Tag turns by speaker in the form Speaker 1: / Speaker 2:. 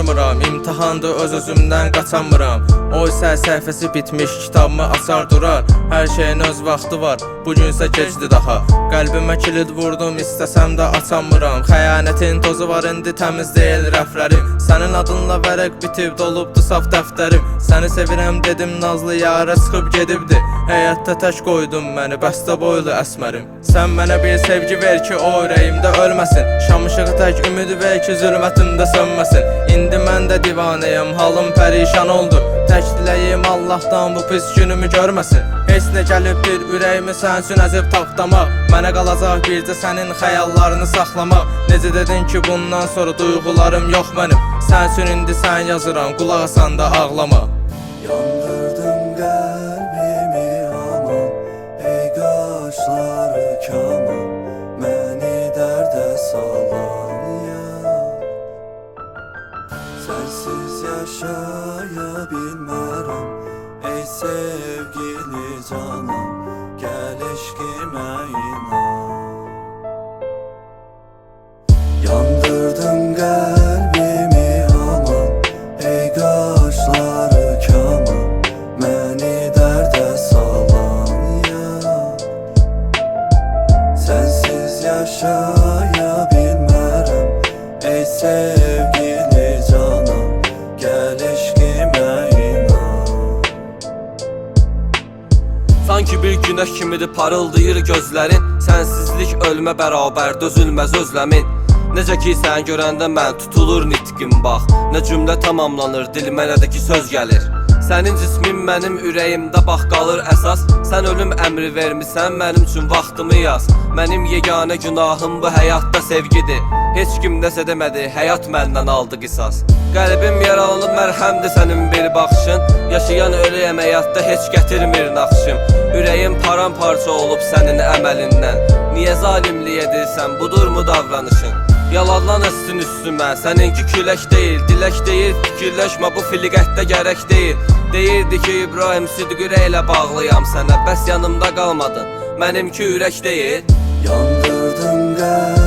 Speaker 1: tanımıram. İmtihandı öz-özümdən qaçamıram. O isə səhifəsi bitmiş kitabımı açar durar. Hər şeyin öz vaxtı var, bugünsə gecdi daha. Qəlbimə kilid vurdum, istəsəm də açamıram. Xəyanətin tozu var, indi təmiz deyil rəflərim. Sənin adınla vərəq bitib, dolubdu saf dəftərim. Səni sevirəm dedim, nazlı yara çıxıb gedibdi. Həyatda tək qoydum məni, bəstə boylu əsmərim. Sən mənə bir sevgi ver ki, o ürəyimdə ölməsin. Şam ışığı tək ümidi ver ki, zülmətimdə sönməsin. İndi mən də divanəyəm, halım pərişan oldu. Tək diləyim Allahdan bu pis günümü görməsin. Heç nə gəlibdir ürəyimi sən üçün əzib tapdamaq. Mənə qalacaq bircə sənin xəyallarını saxlamaq. Necə dedin ki, bundan sonra duyğularım yox mənim. Sən üçün indi sən yazıram, qulaq asan da ağlama.
Speaker 2: Yandırdın qəlbimi aman, ey qaşları kaman, məni dərdə salan ya. Sənsiz yaşaya bilmərəm, ey sevgili canım, gəl eşqimə inan. Yandırdın qəlbimi aman, ey qaşları kaman, məni dərdə salan ya. Sənsiz yaşaya bilmərəm, ey sevgili canım, gəl eşqimə inan.
Speaker 3: Sanki bir günəş kimidir parıldayır gözlərin. Sənsizlik ölmə bərabər dözülməz özləmin. Necə ki sən görəndə mən tutulur nitqim bax. Nə cümlə tamamlanır dilimə nə də ki söz gəlir. Sənin cismin mənim ürəyimdə bax qalır əsas. Sən ölüm əmri vermisən mənim üçün vaxtımı yaz. Mənim yeganə günahım bu həyatda sevgidir. Heç kim nəsə demədi, həyat məndən aldı qisas. Qəlbim yaralı mərhəmdir sənin bir baxışın. Yaşayan ölüyəm həyatda heç gətirmir naxışım. Ürəyim paramparça olub sənin əməlindən. Niyə zalimlik edirsən, budurmu davranışın? Yalanlan əssin üstümə, səninki külək deyil, dilək deyil, fikirləşmə bu filiqətdə gərək deyil. Deyirdi ki İbrahim sidq ürəklə bağlıyam sənə, bəs yanımda qalmadın, mənimki ürək deyil.
Speaker 2: Yandırdın qəlbimi